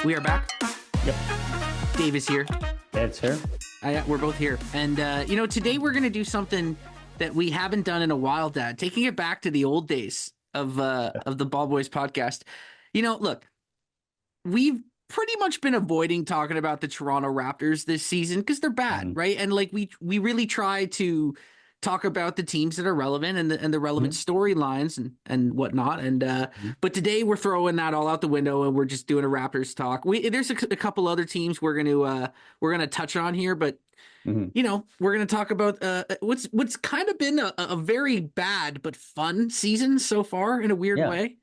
We are back. Yep. Dave is here. Ed's here. We're both here. And, today we're going to do something that we haven't done in a while, Dad. Taking it back to the old days of the Ball Boys podcast. Look, we've pretty much been avoiding talking about the Toronto Raptors this season because they're bad, right? And we really try to talk about the teams that are relevant and the relevant storylines and whatnot. And but today we're throwing that all out the window and we're just doing a Raptors talk. There's a couple other teams we're gonna touch on here, but we're gonna talk about what's kind of been a very bad but fun season so far in a weird way.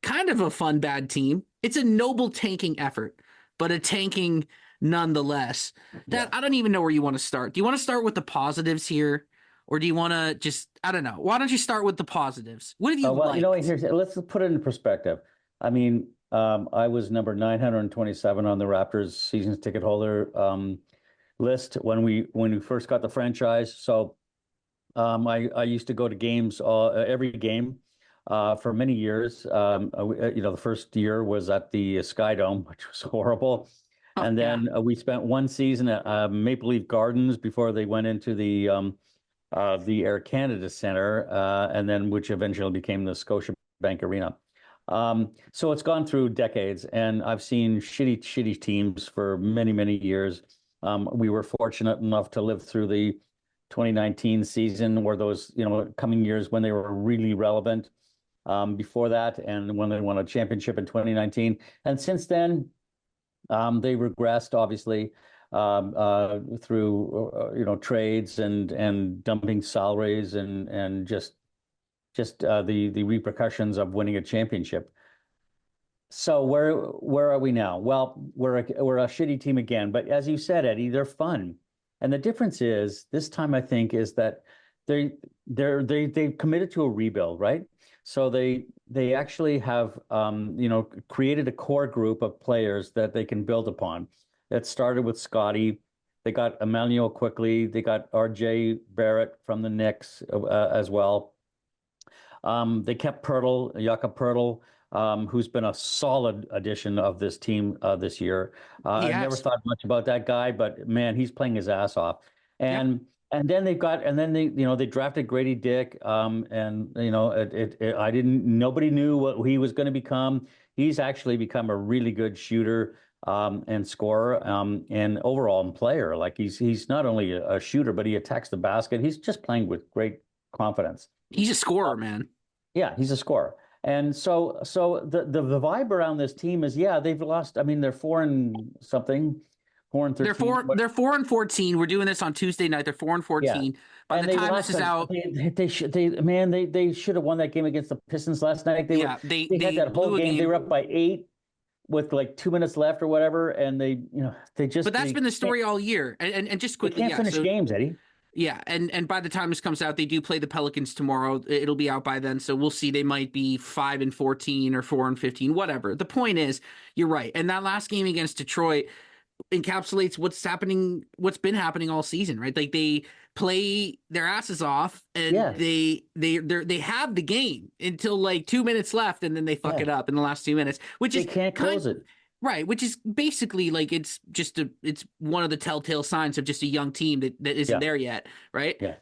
Kind of a fun bad team. It's a noble tanking effort, but a tanking nonetheless. Dad, I don't even know where you want to start. Do you want to start with the positives here? Or do you want to just, I don't know. Why don't you start with the positives? What have you liked? Let's put it in perspective. I mean, I was number 927 on the Raptors season ticket holder list when we first got the franchise. So I used to go to games, every game for many years. The first year was at the Sky Dome, which was horrible. And then we spent one season at Maple Leaf Gardens before they went into the Air Canada Centre, and then which eventually became the Scotiabank Arena. So it's gone through decades, and I've seen shitty teams for many, many years. We were fortunate enough to live through the 2019 season, or those coming years when they were really relevant. Before that, and when they won a championship in 2019, and since then, they regressed obviously. Through trades and dumping salaries and just the repercussions of winning a championship. So where are we now? Well, we're a shitty team again, but as you said, Eddie, they're fun, and the difference is this time I think is that they've committed to a rebuild, right? So they actually have created a core group of players that they can build upon. It started with Scotty. They got Emmanuel quickly. They got R.J. Barrett from the Knicks as well. They kept Jakob Poeltl, who's been a solid addition of this team this year. I never thought much about that guy, but man, he's playing his ass off. And then they drafted Grady Dick. Nobody knew what he was going to become. He's actually become a really good shooter. And scorer, and overall player. Like he's not only a shooter, but he attacks the basket. He's just playing with great confidence. He's a scorer, man. Yeah, he's a scorer. And so the vibe around this team is, they've lost. I mean, they're 4-13. They're 4-14. We're doing this on Tuesday night. They're 4-14. Yeah. By the time this is out, they should have won that game against the Pistons last night. They had that whole game. They were up by 8. With like 2 minutes left or whatever, and they just. But that's been the story all year. And just quickly, they can't finish games, Eddie. Yeah, and by the time this comes out, they do play the Pelicans tomorrow. It'll be out by then, so we'll see. They might be 5-14 or 4-15, whatever. The point is, you're right. And that last game against Detroit encapsulates what's been happening all season, right? Like they play their asses off and they have the game until like 2 minutes left, and then they fuck it up in the last 2 minutes, which they can't close it. Right, which is basically like it's one of the telltale signs of just a young team that isn't there yet, right? Yeah.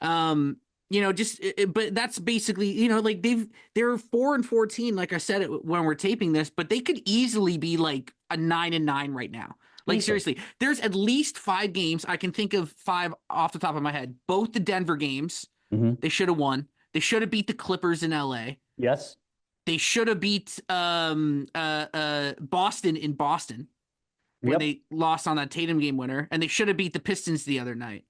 But that's basically, like they're 4-14, like I said when we're taping this, but they could easily be like a 9-9 right now. Like, seriously, there's at least 5 games. I can think of 5 off the top of my head. Both the Denver games, they should have won. They should have beat the Clippers in LA. Yes. They should have beat Boston in Boston when they lost on that Tatum game winner. And they should have beat the Pistons the other night.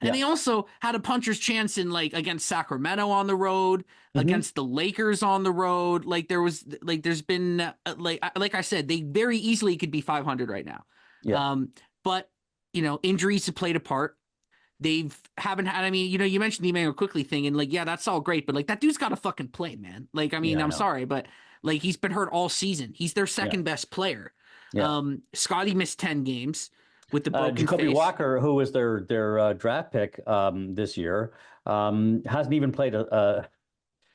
And they also had a puncher's chance in against Sacramento on the road, against the Lakers on the road. There's been like I said, they very easily could be 500 right now. Yeah. But injuries have played a part. You mentioned the Emmanuel Quickly thing, and that's all great, but that dude's got to fucking play, man. I'm sorry, but he's been hurt all season. He's their second best player. Yeah. Scotty missed 10 games with the broken Jacoby face. Walker, who was their draft pick this year, hasn't even played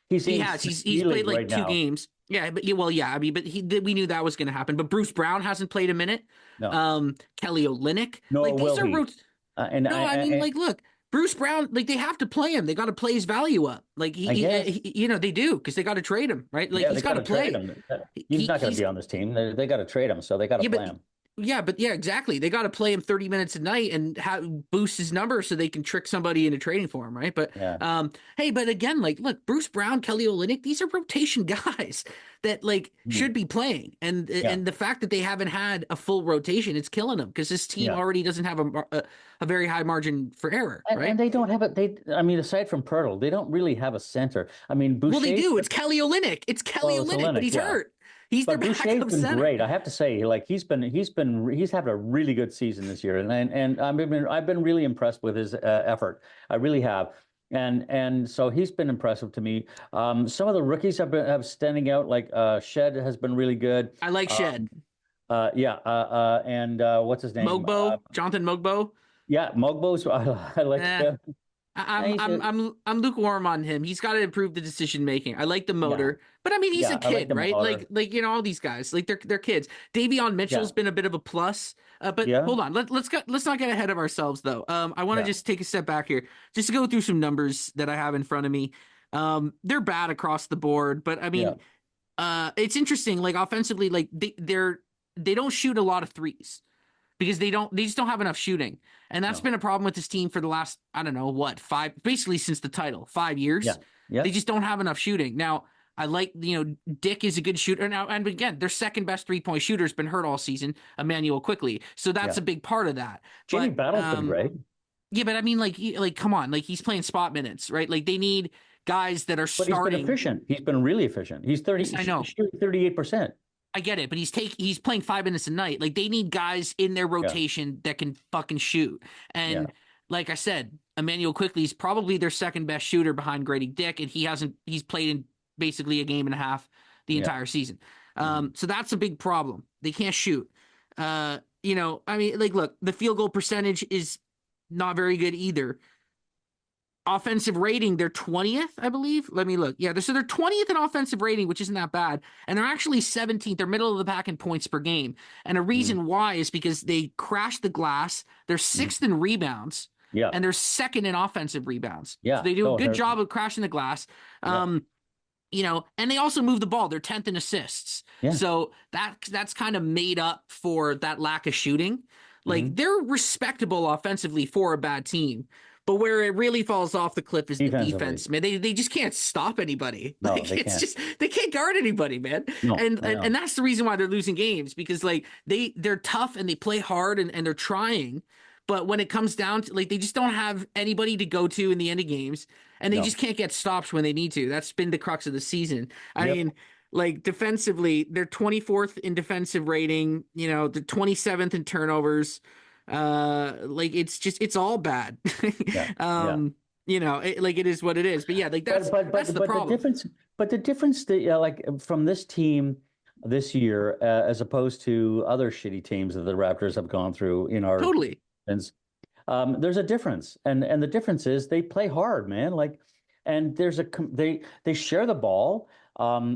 He's played right 2 games. Yeah, but yeah, well, yeah, I mean, but we knew that was going to happen. But Bruce Brown hasn't played a minute. No, Kelly Olynyk, nor like these will are he. And no, I mean, like, look, Bruce Brown, like they have to play him. They got to play his value up. Like I guess, they do because they got to trade him, right? Like yeah, he's they got got to to trade play. him. He's not going to He's be on this team. They got to trade him, so they got to yeah, play him. but yeah, exactly. They got to play him 30 minutes a night and boost his number so they can trick somebody into trading for him, right? But Yeah. hey, but again, like, look, Bruce Brown, Kelly Olynyk, these are rotation guys that like Hmm. should be playing, Yeah. and the fact that they haven't had a full rotation, it's killing them because this team Yeah. already doesn't have a very high margin for error, And right? they don't have it. I mean, aside from Pirtle, they don't really have a center. I mean, Well, they Boucher's do. been, It's Kelly Olynyk. It's Kelly well, it's Olynyk, but Olenek, he's yeah. hurt. He's their But Boucher's backup been center. great. I have to say, like he's having a really good season this year, and I've been really impressed with his effort. I really have. And so he's been impressive to me. Some of the rookies have standing out. Like Shed has been really good. I like Shed. Um, yeah. And what's his name? Jonathan Mogbo. Yeah, Mogbo's. I like. Eh, And he's I'm lukewarm on him. He's got to improve the decision making. I like the yeah, motor, but I mean he's a yeah. I like kid, the right? motor. All these guys, like they're kids. Davion Yeah, Mitchell's been a bit of a plus, but yeah, hold on, let's not get ahead of ourselves though. I want to yeah, just take a step back here, just to go through some numbers that I have in front of me. They're bad across the board, but I yeah. mean, it's interesting. Like offensively, like they don't shoot a lot of threes because they just don't have enough shooting. And that's No. been a problem with this team for the last, I don't know, what, five, basically since the title, Yeah, 5 years. yeah. They just don't have enough shooting. Now, I like, Dick is a good shooter now. And again, their second best 3-point shooter has been hurt all season, Emmanuel Quickly. So that's Yeah. a big part of that. Jimmy But, Battle's been great, yeah, but I mean, like, come on, like he's playing spot minutes, right? Like they need guys that are but he's been starting. efficient. He's been really efficient. He's Yes, I know. shooting 38%. I get it, but he's playing 5 minutes a night. Like they need guys in their Yeah, rotation that can fucking shoot. yeah, And like I said, Emmanuel Quickly is probably their second best shooter behind Grady Dick, and he's played in basically a game and a half the yeah. entire season. Hmm. So that's a big problem. They can't shoot. I mean, like, look, the field goal percentage is not very good either. Offensive rating, they're 20th, I believe. Let me look. Yeah, so they're 20th in offensive rating, which isn't that bad. And they're actually 17th. They're middle of the pack in points per game. And a Hmm. reason why is because they crash the glass. They're Hmm. sixth in rebounds, Yeah, and they're second in offensive rebounds. So yeah. they do a Oh, good job of crashing the glass. yeah, And they also move the ball. They're 10th in assists. yeah. So that's kind of made up for that lack of shooting. Like Hmm. they're respectable offensively for a bad team. But where it really falls off the cliff is the Defensively, defense, man. They just can't stop anybody. no, Like they it's can't. just they can't guard anybody, man. No, And I and, know. and that's the reason why they're losing games because like they're tough and they play hard and they're trying. But when it comes down to like they just don't have anybody to go to in the end of games and they No. just can't get stops when they need to. That's been the crux of the season. I Yep. mean, like defensively, they're 24th in defensive rating, they're 27th in turnovers. Like it's all bad. Yeah, yeah. um, like it is what it is. But yeah, like But but that's but the but the problem. difference, like from this team this year, as opposed to other shitty teams that the Raptors have gone through in our Totally. seasons, there's a difference, and the difference is they play hard, man. Like, and they share the ball.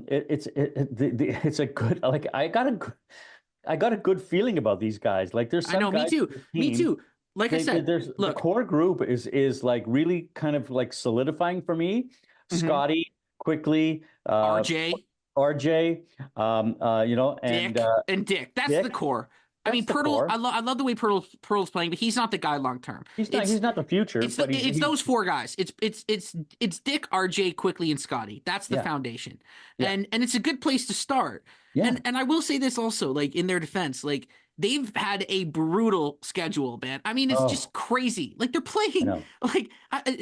It's a good like I got a good feeling about these guys. Like, there's I some know, me guys too. on the Me team. too. Like I said, There's the look, core group is like really kind of like solidifying for me. mhm, Scotty, quickly, RJ, RJ, and Dick. That's the Dick. core. I That's mean, the Pirtle. core. I love the way Pirtle's playing, but he's not the guy long term. He's not the future, It's but it's he's those four guys. It's Dick, RJ, Quickly, and Scotty. That's the yeah, foundation, yeah, and it's a good place to start. yeah. And I will say this also, like in their defense, like they've had a brutal schedule, man. I mean, it's Oh, just crazy. Like they're I playing, know. like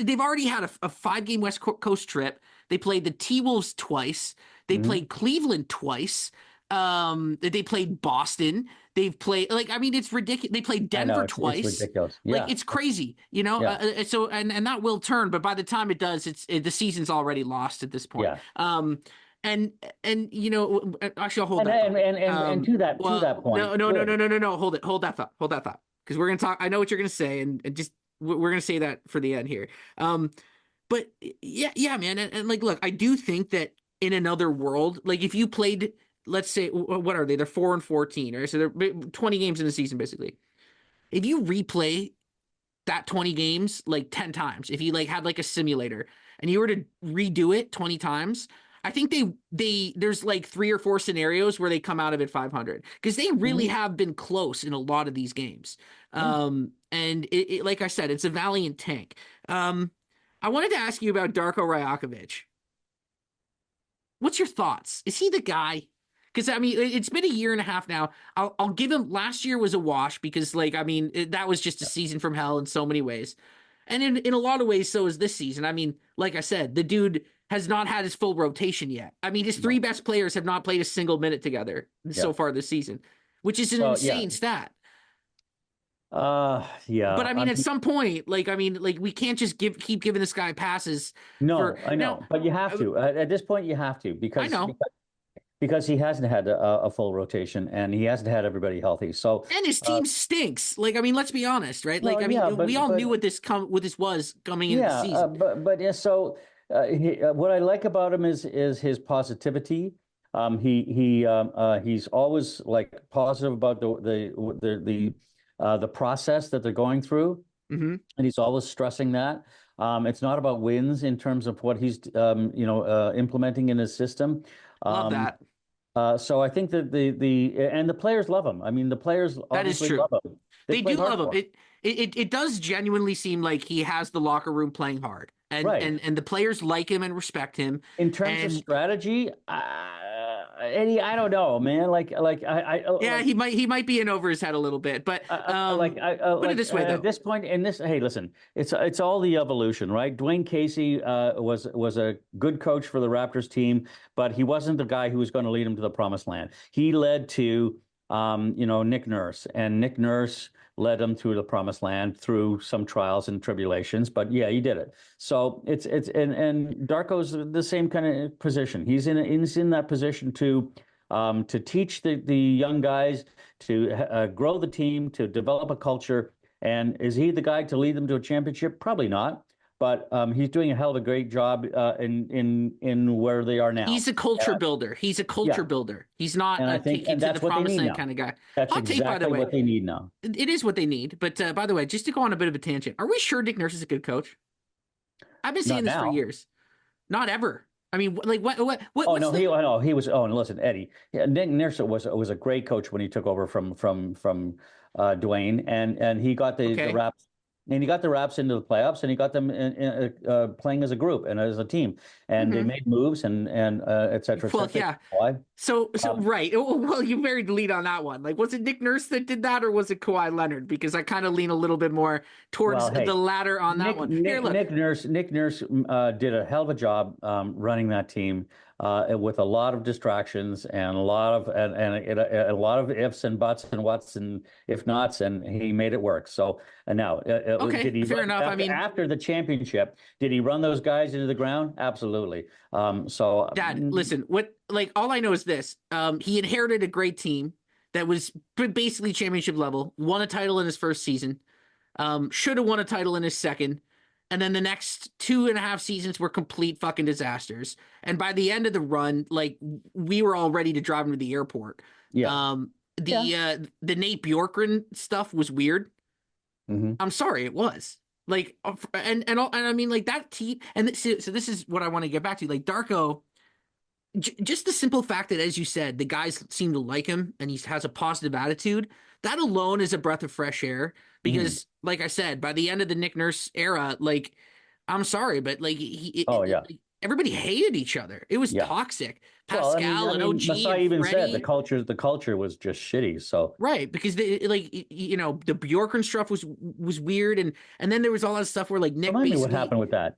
they've already had a 5 game West Coast trip. They played the T Wolves twice. They Hmm. played Cleveland twice. They played Boston. They've played like I mean it's ridiculous. They played I know Denver it's twice. ridiculous. Like Yeah, it's crazy, you know. yeah, So and that will turn, but by the time it does, the season's already lost at this point. yeah. And actually, I'll hold And that and thought. and and, and to Well, that point, no, good. no, no, no. Hold that thought. Hold that thought. Because we're gonna talk. I know what you're gonna say, and just we're gonna say that for the end here. But yeah, man, and like, look, I do think that in another world. Like if you played, let's say, what are they? They're 4-14, right? So they're 20 games in the season, basically. If you replay that 20 games like 10 times, if you like had like a simulator and you were to redo it 20 times, I think there's like 3 or 4 scenarios where they come out of it 500 because they really Mhm. have been close in a lot of these games. Yeah. And like I said, it's a valiant tank. I wanted to ask you about Darko Rajakovic. What's your thoughts? Is he the guy? Because I mean, it's been a year and a half now. I'll give him. Last year was a wash because, like, I mean, that was just a season from hell in so many ways, and in a lot of ways, so is this season. I mean, like I said, the dude has not had his full rotation yet. I mean, his three No. best players have not played a single minute together Yeah. so far this season, which is an Well, yeah. insane stat. But Yeah. I I mean, at mean, some point, like, I mean, like, we can't just keep giving this guy passes for no, I now. know, but you have uh, to. At this point, you have to I because know. he hasn't had a full rotation and he hasn't had everybody healthy. So, And his uh, team stinks. Like, I mean, let's be honest, right? Like, well, I yeah, mean, we all knew but what this was coming into the yeah, season. but yeah. So, what I like about him is his positivity. He's always like positive about the process that they're going through, Hmm. and he's always stressing that. It's not about wins in terms of what he's implementing in his system. Love Um, that. so I think that the players love him. I mean, the players That is obviously true. love him. They They play do hard love him. for him. It does genuinely seem like he has the locker room playing hard, and Right. the players like him and respect him. In terms of And strategy, Eddie, I don't know, man. yeah, he might be in over his head a little bit, but put it this way At though. this point in this. Hey, listen, it's all the evolution, right? Dwayne Casey was a good coach for the Raptors team, but he wasn't the guy who was going to lead them to the promised land. He led to Nick Nurse, and Nick Nurse led them through the promised land through some trials and tribulations. But yeah, he did it. So it's and Darko's the same kind of position. He's in that position to teach the young guys to grow the team, to develop a culture. And is he the guy to lead them to a championship? Probably not. But he's doing a hell of a great job in where they are now. He's a culture And builder. He's a yeah, culture builder. He's not and I a think take you and to the that's what they promised need land now. kind of guy. That's Hot take, by the exactly way. what they need now. It is what they need. But by the way, just to go on a bit of a tangent, are we sure Nick Nurse is a good coach? I've been saying Not this for now. years. Not ever. I mean, like Oh what's no, the he was. Oh, and listen, Eddie. Yeah, Nick Nurse was a great coach when he took over from Dwayne, and he got the okay? Raps, and he got the Raps into the playoffs, and he got them playing as a group and as a team, and they Hmm. made moves and et Well, cetera. yeah. Why? So Um, right. Well, you buried the lead on that one. Like, was it Nick Nurse that did that, or was it Kawhi Leonard? Because I kind of lean a little bit more towards well, the hey, latter on that one. Here, look. Nick Nurse did a hell of a job running that team with a lot of distractions and a lot of a lot of ifs and buts and whats and if nots, and he made it work. So and now, did Okay, he fair run enough. I mean, after the championship? Did he run those guys into the ground? Absolutely. So Dad, listen. What like all I know is this. He inherited a great team that was basically championship level. Won a title in his first season. Should have won a title in his second. And then the next 2.5 seasons were complete fucking disasters. And by the end of the run, like we were all ready to drive him to the airport. yeah, Um, yeah. the Nate Bjorkgren stuff was weird. Hmm. I'm sorry, it was like, and I mean like that team. And so this is what I want to get back to. Like Darko, just the simple fact that, as you said, the guys seem to like him and he has a positive attitude. That alone is a breath of fresh air. Hmm. Because, like I said, by the end of the Nick Nurse era, like I'm sorry, but like Oh yeah, everybody hated each other. It was yeah. toxic. Well, Pascal and OG Masai and even said Freddie. the culture was just shitty. So Right, because they like the Bjorkgren stuff was weird, and then there was all that stuff where like Nick remind me what basically happened with that.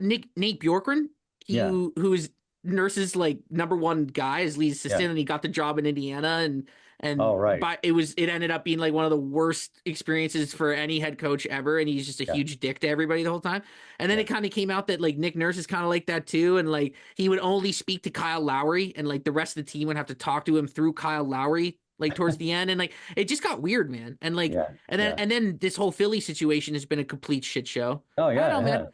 Nate Bjorkgren, Yeah, who is Nurse's like number one guy as lead yeah. assistant, and he got the job in Indiana, and Oh right. but it ended up being like one of the worst experiences for any head coach ever, and he's just a Yeah, huge dick to everybody the whole time. And then yeah. it kind of came out that like Nick Nurse is kind of like that too, and like he would only speak to Kyle Lowry, and like the rest of the team would have to talk to him through Kyle Lowry. Like towards the end, and like it just got weird, man. And like, Yeah, yeah. and then this whole Philly situation has been a complete shit show. Oh I don't yeah, know, it man. has.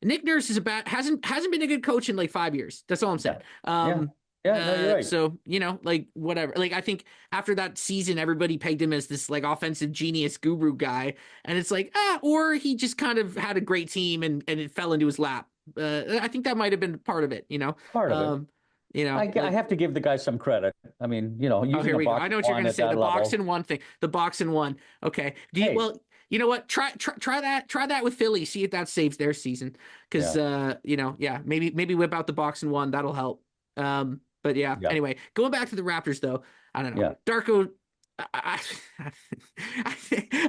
Nick Nurse is hasn't been a good coach in like 5 years. That's all I'm saying. Yeah. Yeah. Yeah. No, you're right. So like whatever. Like I think after that season, everybody pegged him as this like offensive genius guru guy, and it's like or he just kind of had a great team and it fell into his lap. I think that might have been part of it. Part of it. Um, I have to give the guy some credit. I mean, oh, using here a we go. box I know what you're one gonna at say. that The box level. and one thing. The box and one. Okay. Hey, Well, you know what? Try that. Try that with Philly. See if that saves their season. Because yeah, yeah, maybe whip out the box and one. That'll help. But yeah. yeah, Anyway, going back to the Raptors though. I don't know. yeah. Darko.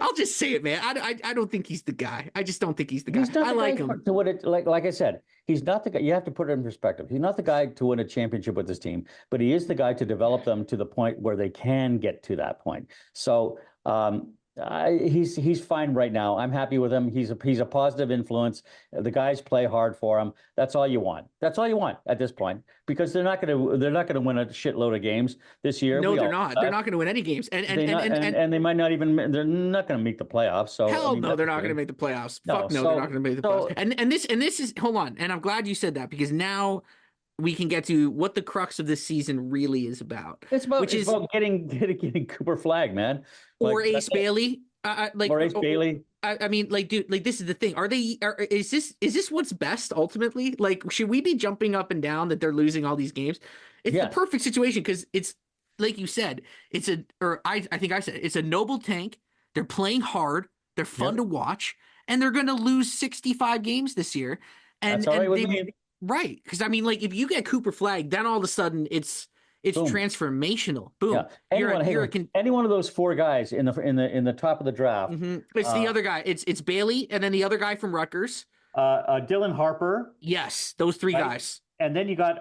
I'll just say it, man. I don't think he's the guy. I just don't think he's the guy. He's not I the guy like him. to win it. Like I said, he's not the guy. You have to put it in perspective. He's not the guy to win a championship with his team, but he is the guy to develop them to the point where they can get to that point. So he's fine right now. I'm happy with him. He's a positive influence. The guys play hard for him. That's all you want. That's all you want at this point because they're not gonna win a shitload of games this year. No, We they're all know not. They're that. not going to win any games. They not and they might not even they're not going to make the playoffs. So I Hell mean no, they're that's not the going to thing. make the playoffs. No, Fuck no, they're not going to make the playoffs. so And this is hold on, and I'm glad you said that because now we can get to what the crux of this season really is about, it's about which it's is about getting Cooper Flag, man. or Like that's Ace it. Bailey. Like Maurice Bailey. I mean, like, dude, like this is the thing. Is this what's best ultimately? Like, should we be jumping up and down that they're losing all these games? It's the Yes. perfect situation because it's like you said, I think I said it's a noble tank. They're playing hard. They're fun Yep. to watch, and they're going to lose 65 games this year. That's And all right and with they me. right because I mean, like, if you get Cooper Flag, then all of a sudden it's Boom. transformational. Yeah. Boom. You're a Any one of those four guys in the top of the draft. It's the Uh, other guy. It's Bailey, and then the other guy from Rutgers. Dylan Harper, Yes, those three right? guys. And then you got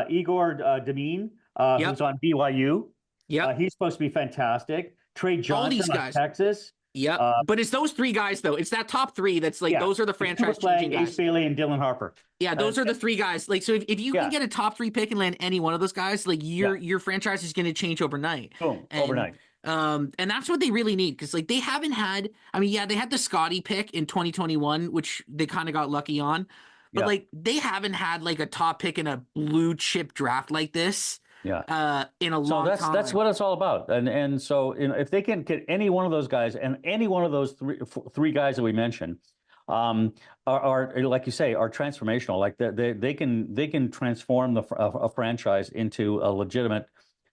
Igor Demine, who's Yep, on BYU. yep. He's supposed to be fantastic. Trey All Johnson these on guys. Texas. Yep. Uh, But it's those three guys though. It's that top three that's like yeah, those are the it's Cooper franchise changing Flag, Ace guys. Bailey, and Dylan Harper. Yeah, Uh, those are the three guys. Like, so if you can yeah, get a top three pick and land any one of those guys, like yeah. your franchise is going to change overnight. Boom, And overnight. and that's what they really need because like they haven't had. I mean, yeah, they had the Scotty pick in 2021, which they kind of got lucky on, but Yeah, like they haven't had like a top pick in a blue chip draft like this yeah. in a So long that's time. what it's all about. And so if they can get any one of those guys and any one of those three guys that we mentioned, are like you say are transformational. Like they can transform a franchise into a legitimate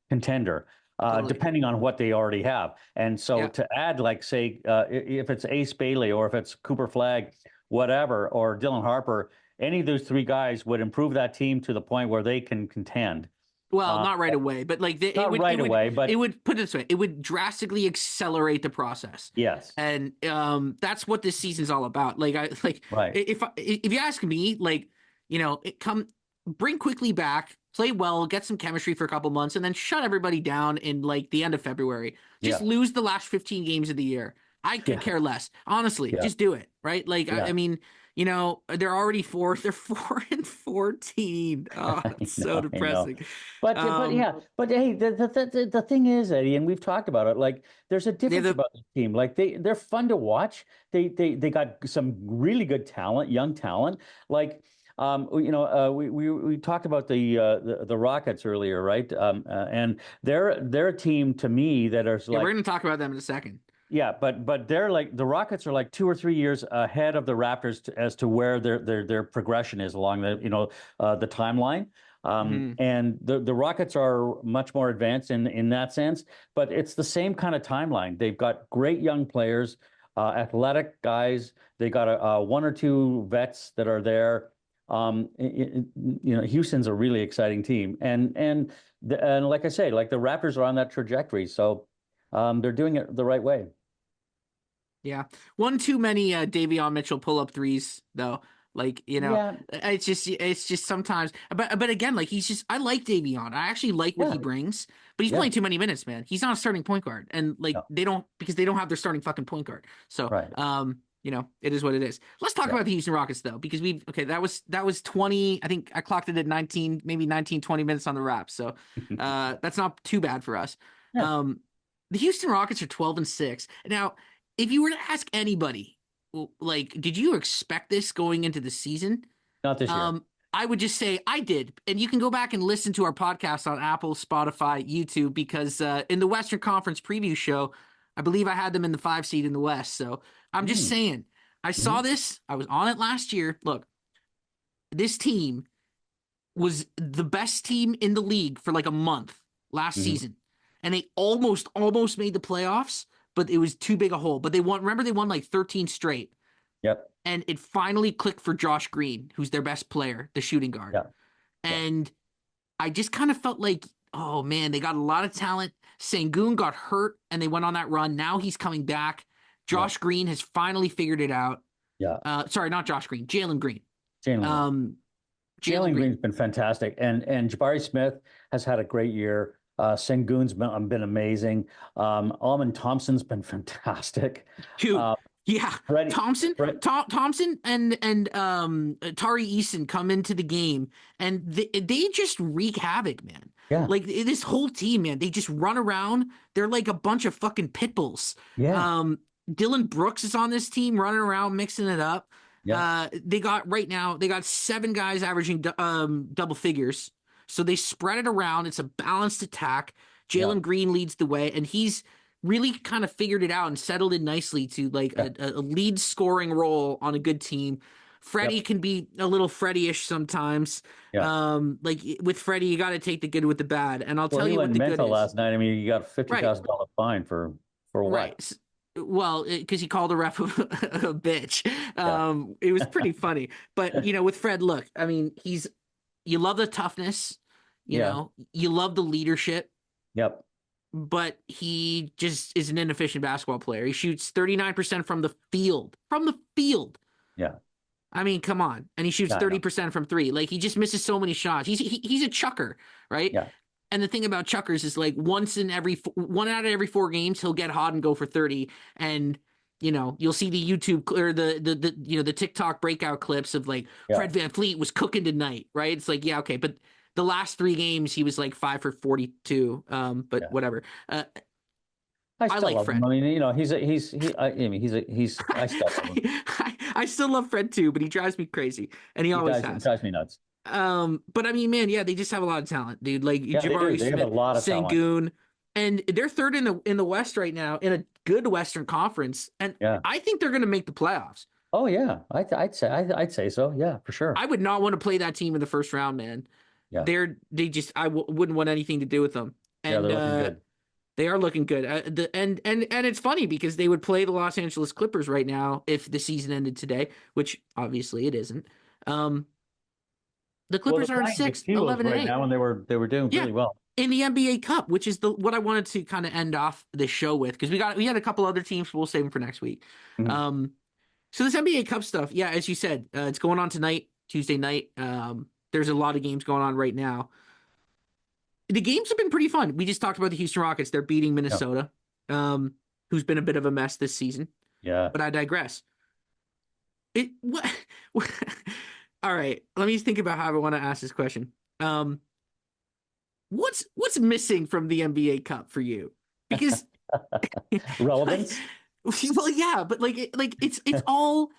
contender. Totally. Depending on what they already have. And so Yeah. to add, like, say, if it's Ace Bailey or if it's Cooper Flag, whatever, or Dylan Harper, any of those three guys would improve that team to the point where they can contend. Well, Uh, not right away, but like Not right away, it but would put it this way, it would drastically accelerate the process. yes, And that's what this season's all about. Like right. if you ask me, like, bring quickly back, play well, get some chemistry for a couple months, and then shut everybody down in like the end of February. Just Yeah, lose the last 15 games of the year. I could yeah, care less. Honestly, yeah, just do it. Right? Like I yeah. mean, they're already they're 4-14. Oh, that's so I know. depressing. But Um, yeah, but hey, the thing is, Eddie, and we've talked about it. Like, there's a they have difference the about this team. Like, they're fun to watch. They got some really good talent, young talent. Like, we talked about the Rockets earlier, right? And they're a team to me that is yeah, we're like, gonna talk about them in a second. yeah, but they're like the Rockets are like 2 or 3 years ahead of the Raptors as to where their progression is along the timeline. Hmm. And the Rockets are much more advanced in that sense, but it's the same kind of timeline. They've got great young players, athletic guys. They got one or two vets that are there. Houston's a really exciting team, and like I say, like the Raptors are on that trajectory, so they're doing it the right way. Yeah. One too many Davion Mitchell pull up threes though. Like, Yeah, it's just sometimes but again, like I like Davion. I actually like what yeah, he brings, but he's yeah. playing too many minutes, man. He's not a starting point guard. And like No, they don't because they don't have their starting fucking point guard. So right. it is what it is. Let's talk Yeah. about the Houston Rockets though, because that was 20, I think I clocked it at 19, maybe 19, 20 minutes on the wrap. So that's not too bad for us. Yeah. Um the Houston Rockets are 12-6. Now, if you were to ask anybody, like, did you expect this going into the season? Not this year. I would just say I did. And you can go back and listen to our podcast on Apple, Spotify, YouTube, because in the Western Conference preview show, I believe I had them in the 5 seed in the West. So I'm just Mm. saying, I Hmm. saw this. I was on it last year. Look, this team was the best team in the league for like a month last Hmm. season. And they almost made the playoffs, but it was too big a hole. But they won, remember, they won like 13 straight. Yep. And it finally clicked for Josh Green, who's their best player, the shooting guard. Yeah. Yeah. And I just kind of felt like, oh man, they got a lot of talent. Sengun got hurt and they went on that run. Now he's coming back. Yeah. Josh Green has finally figured it out. Yeah. Sorry, not Josh Green, Jalen Green. Jalen Green. Um, Jalen Jalen Green. Green's been fantastic, and Jabari Smith has had a great year. Sengun's been amazing. Almond Thompson's been fantastic. Dude, Uh, yeah. Freddie, Thompson, Fred, Thompson and Tari Eason come into the game and they just wreak havoc, man. yeah, Like this whole team, man, they just run around. They're like a bunch of fucking pit bulls. yeah, Um, Dylan Brooks is on this team running around mixing it up. yeah, They got right now, they got 7 guys averaging double figures. So they spread it around. It's a balanced attack. yeah, Jalen Green leads the way, and he's really kind of figured it out and settled in nicely to like yeah, a lead scoring role on a good team. Freddie yep, can be a little Freddie-ish sometimes. yeah. Like with Freddie, you got to take the good with the bad. And I'll Well, tell he you what went the good mental is. last night. I mean, you got a fifty Right, thousand dollar fine for right. what? Well, because he called a ref a bitch. Yeah, It was pretty funny. But with Fred, look, I mean, you love the toughness, yeah, you love the leadership, yep, but he just is an inefficient basketball player. He shoots 39% from the field. From the field. yeah, I mean, come on. And he shoots yeah. I know. 30% from 3. Like he just misses so many shots. He's a chucker, right? Yeah, And the thing about chuckers is like one out of every 4 games he'll get hot and go for 30 and you'll see the YouTube or the TikTok breakout clips of like yeah, Fred VanVleet was cooking tonight, right? It's like, yeah, okay, but the last 3 games he was like 5 for 42. But yeah. whatever. I I still like love him. Fred. I mean, I mean, I still love him. I still love Fred too, but he drives me crazy, and he always He has. drives me nuts. But I mean, man, yeah, they just have a lot of talent, dude. Like Yeah, they do. Jabari They have a Smith, lot of talent. Sengun, and they're third in the West right now in a good Western Conference, and Yeah. I think they're going to make the playoffs. Oh yeah, I'd say so. Yeah, for sure. I would not want to play that team in the first round, man. Yeah, Wouldn't want anything to do with them, yeah, and they're looking good. they are looking good. And it's funny because they would play the Los Angeles Clippers right now if the season ended today, which obviously it isn't. Um, the Well, Clippers they're are in playing the 6th, Steelers 11 and right 8. now, and they were doing Yeah, really well. in the NBA Cup, which is what I wanted to kind of end off the show with because we had a couple other teams, but we'll save them for next week. Mhm. So this NBA Cup stuff, yeah, as you said, it's going on tonight, Tuesday night. There's a lot of games going on right now. The games have been pretty fun. We just talked about the Houston Rockets. They're beating Yeah, Minnesota, who's been a bit of a mess this season. yeah. But I digress. It what? All right, let me think about how I want to ask this question. What's missing from the NBA Cup for you? Because like, Relevance. well, yeah, but it's all.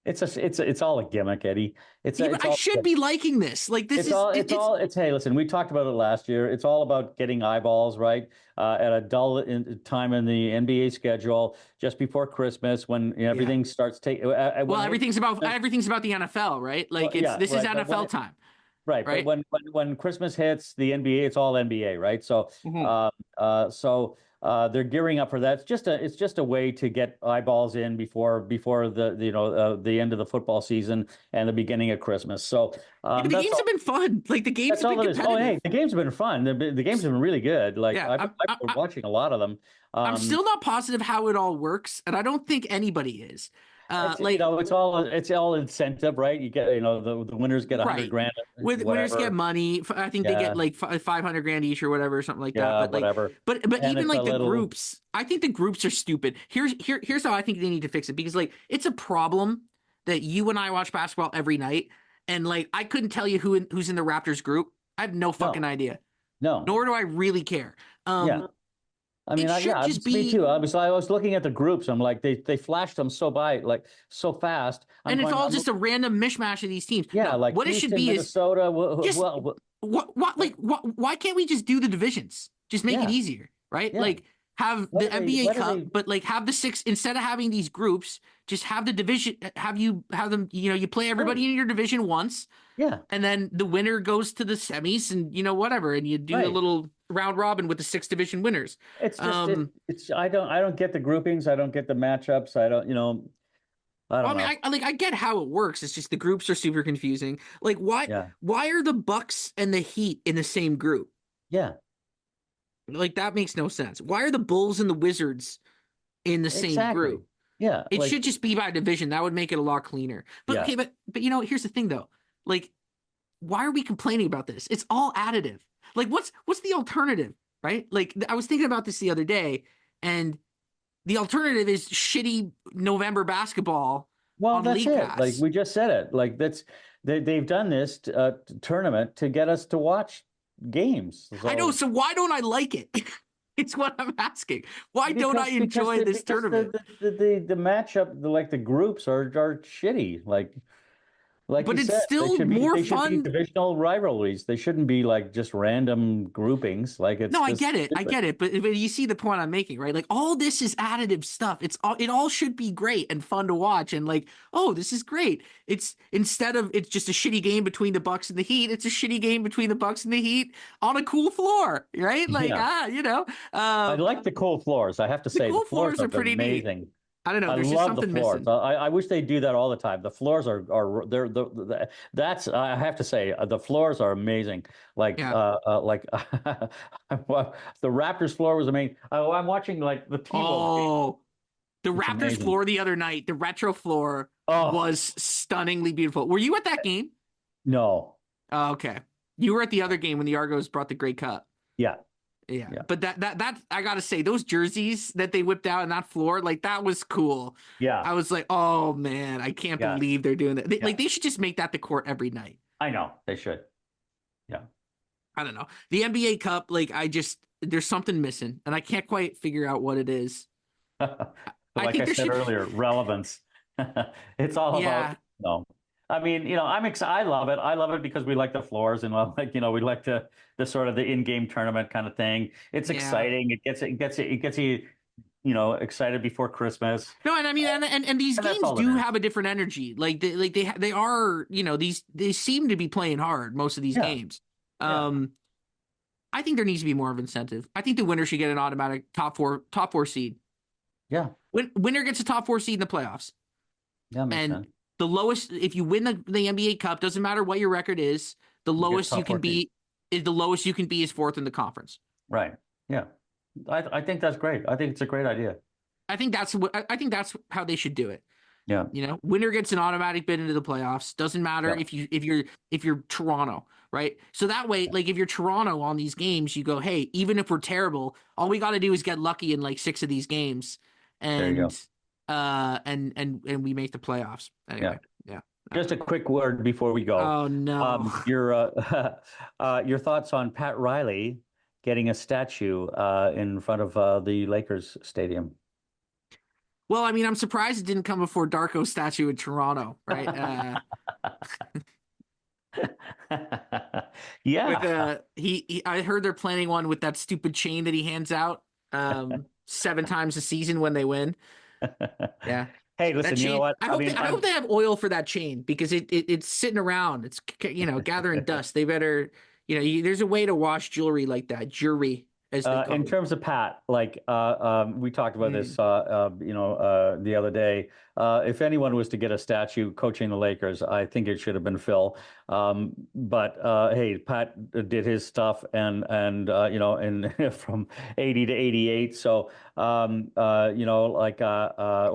It's all a gimmick, Eddie. Yeah, but It's I all should be liking this. Like this it's is all it's it's hey, listen, we talked about it last year. It's all about getting eyeballs, right? At a time in the NBA schedule, just before Christmas, when yeah. everything starts taking. Well, everything's about the NFL, right? Like Yeah, this is right. But NFL time, right, but right? when Christmas hits, the NBA, it's all NBA, right? So, Mhm. they're gearing up for that. It's just a way to get eyeballs in before the end of the football season and the beginning of Christmas. So, Yeah, but the games have been fun. Like the games that's have been all it is. Oh, hey, competitive. the games have been fun. The games have been really good. Like Yeah, I've been watching a lot of them. I'm still not positive how it all works, and I don't think anybody is. Like It's all incentive, right? You get the winners get 100 right. grand, With winners get whatever. money. I think they get Yeah, like 500 grand each or whatever, something like that. yeah, But like, whatever. but And even it's a like the little. groups, I think the groups are stupid. Here's how I think they need to fix it because like it's a problem that you and I watch basketball every night, and like I couldn't tell you who's in the Raptors group. I have no fucking No, idea. no. Nor do I really care. Yeah. I It mean, should just it's me be, too. I was looking at the groups. I'm like, they flashed them so by like so fast. I'm and it's going, all just a random mishmash of these teams. yeah, No, like what it should Houston, be is Minnesota. just what Like, like why can't we just do the divisions? Just make it yeah, easier, right? yeah. Like have the NBA What are Cup, they? but like have the six instead of having these groups, just have the division. Have them. You play Right. everybody in your division once, Yeah. and then the winner goes to the semis, and whatever, and you do a Right. little round robin with the six division winners. It's just Um, it's I don't get the groupings. I don't get the matchups. I don't, I well, don't I mean, know. I get how it works. It's just the groups are super confusing. Like, why Yeah. why are the Bucks and the Heat in the same group? Yeah. Like that makes no sense. Why are the Bulls and the Wizards in the same Exactly. group? Yeah. It Like, should just be by division. That would make it a lot cleaner. But yeah. okay, but here's the thing though. Like, why are we complaining about this? It's all additive. Like, what's the alternative, right? Like, I was thinking about this the other day, and the alternative is shitty November basketball Well, on that's League it. Like Pass. we just said it. Like they've done this tournament to get us to watch games. I know. So So why don't I like it? It's what I'm asking. Why don't I enjoy this because tournament? the matchup, the groups are shitty. Like you But it's said, still more they should be fun. divisional rivalries. They shouldn't be like just random groupings. Like it's No, I just get it. I stupid. get it. But you see the point I'm making, right? Like all this is additive stuff. It all should be great and fun to watch and like, oh, this is great. It's instead of it's just a shitty game between the Bucks and the Heat, it's a shitty game between the Bucks and the Heat on a cool floor, right? Like, Yeah. I uh like the cool floors. I have to the say the cool floors floors are are pretty neat. amazing. I don't know, I there's just love the something floors. missing. I wish they do that all the time. The floors are they're that's I have to say the floors are amazing. Yeah. Like well, the Raptors floor was amazing. I'm watching like the T-Wolves game. Oh, the It's Raptors amazing. floor the other night, the retro floor Oh was stunningly beautiful. Were you at that game? no, Oh, okay. You were at the other game when the Argos brought the Grey Cup. yeah, Yeah. yeah, But that I gotta say, those jerseys that they whipped out on that floor, like that was cool. yeah, I was like, oh man, I can't yeah, believe they're doing that. yeah. They should just make that the court every night. I know they should. Yeah. I don't know. The NBA Cup, like there's something missing, and I can't quite figure out what it is. I Like think I there said should, earlier, relevance. It's all about, yeah, no. I mean, I'm excited. I love it. I love it because we like the floors and like, we like the sort of the in-game tournament kind of thing. It's yeah. exciting. It gets you, excited before Christmas. No, and I mean, and these And that's games all it do is. have a different energy. They are, these they seem to be playing hard most of these Yeah. games. Yeah. Um, I think there needs to be more of incentive. I think the winner should get an automatic top four seed. Yeah. Winner gets a top four seed in the playoffs, Yeah. Makes and sense. the lowest if you win the NBA Cup, doesn't matter what your record is, the You get lowest you top can 14. be is the lowest you can be is fourth in the conference. Right. Yeah. I think that's great. I think it's a great idea. I think that's how they should do it. Yeah. Winner gets an automatic bid into the playoffs. Doesn't matter Yeah. if you're Toronto, right? So that way, like if you're Toronto on these games, you go, hey, even if we're terrible, all we got to do is get lucky in like six of these games, There you and go. and we make the playoffs Yeah. anyway. Yeah. Just a quick word before we go. Oh no. Your thoughts on Pat Riley getting a statue in front of the Lakers stadium? Well, I mean, I'm surprised it didn't come before Darko's statue in Toronto, right? With Yeah. I heard they're planning one with that stupid chain that he hands out seven times a season when they win. Yeah. Hey, That listen, you know chain. what? I mean, I hope they have oil for that chain because it's sitting around. It's gathering dust. They better there's a way to wash jewelry like that. Jewelry as they call in it. terms of Pat, like we talked about Mm. this, the other day. If anyone was to get a statue coaching the Lakers, I think it should have been Phil. But hey, Pat did his stuff, and from 80 to 88, so or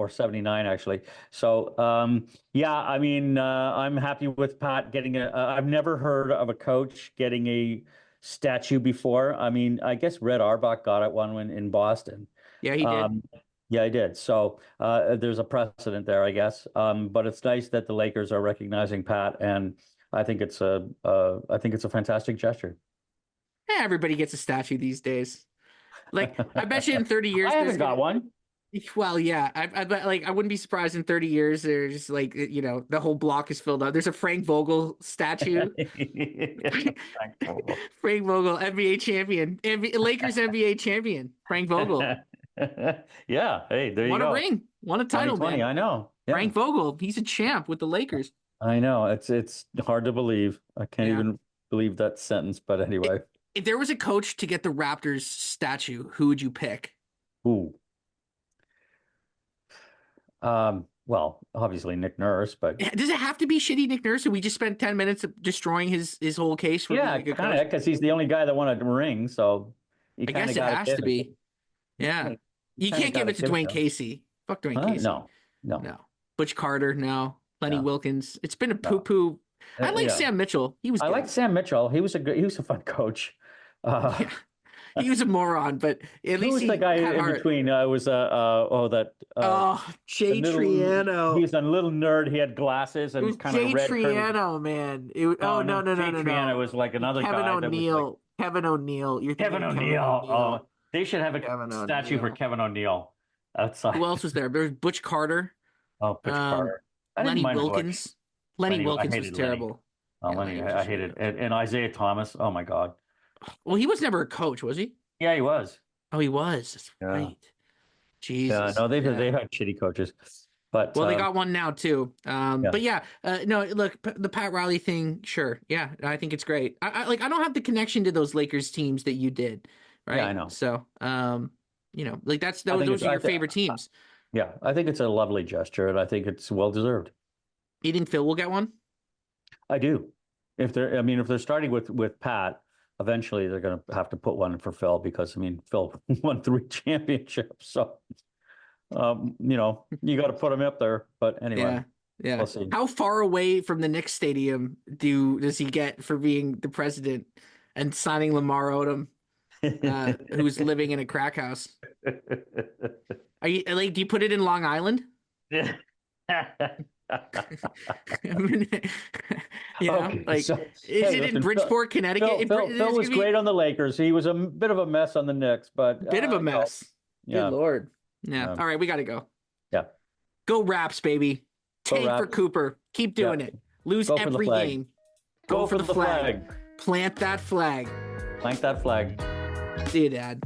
79 actually. So yeah, I mean, I'm happy with Pat getting a. I've never heard of a coach getting a statue before. I mean, I guess Red Auerbach got it one when in Boston. Yeah, he did. Um, yeah, I did. So there's a precedent there, I guess. But it's nice that the Lakers are recognizing Pat, and I think it's a fantastic gesture. Everybody gets a statue these days. Like, I bet you in 30 years, I haven't got one. Well, yeah, I bet, like, I wouldn't be surprised in 30 years. There's like, the whole block is filled up. There's a Frank Vogel statue. Frank Vogel, NBA champion, Lakers NBA champion. Frank Vogel Yeah. Hey, there you won a go. ring, won a title, 2020. man. I know. Yeah. Frank Vogel, he's a champ with the Lakers. I know. It's hard to believe. I can't Yeah. even believe that sentence. But anyway. If there was a coach to get the Raptors statue, who would you pick? Ooh. Well, obviously Nick Nurse, but Does it have to be shitty Nick Nurse? And we just spent 10 minutes destroying his whole case for being a good kind coach? of, because he's the only guy that won a ring, so you I kind guess of it got has to be. Yeah. You kinda can't give gotta it to give it Dwayne to him. Casey. Fuck Dwayne Casey. No. No. Butch Carter, no. Lenny No. Wilkins. It's been a No. poo-poo. I like Yeah. Sam Mitchell. He was I good. liked Sam Mitchell. He was a fun coach. Yeah. He was a moron, but at Who least was he the guy had in heart. between? Jay the little- Triano. He was a little nerd. He had glasses It and was kind of Jay red. Triano, man. Jay No. Triano was like another Kevin guy that was like O'Neill. Kevin O'Neill. You're thinking Kevin of O'Neill. Kevin O'Neill. Oh, they should have a Kevin statue for O'Neill. Kevin O'Neill outside. Who else was there? There was Butch Carter. Oh, Butch Carter. I didn't Lenny mind Butch. Wilkins. Lenny I Wilkins was hated Lenny. terrible. Oh, Yeah, Lenny, Lenny was I just hated really it. And Isaiah Thomas. Oh my God. Well, he was never a coach, was he? Yeah, he was. Oh, he was. That's Yeah. right. Jesus. No, they Yeah. had shitty coaches, but Well, they got one now too. Yeah. But yeah, no, look, the Pat Riley thing, sure, yeah, I think it's great. I don't have the connection to those Lakers teams that you did, right? Yeah, I know. So, like I think those are your favorite teams. Yeah, I think it's a lovely gesture, and I think it's well deserved. You think Phil will get one? I do. If they're starting with Pat, eventually they're going to have to put one for Phil because Phil won 3 championships, so you got to put him up there. But anyway, Yeah. we'll see. How far away from the Knicks stadium does he get for being the president and signing Lamar Odom, who's living in a crack house? Are you like? Do you put it in Long Island? Okay, so, is it listen, in Bridgeport, Connecticut? Phil was great on the Lakers. He was a bit of a mess on the Knicks, but Bit of a mess. Yeah. Good Lord. Yeah. Yeah. All right, we got to go. Yeah. Go Raps, baby. Go Tank for Raps. Cooper. Keep doing it. Lose Go for the every flag. game. Go for the flag. Plant that flag. Plant that flag. See you, Dad.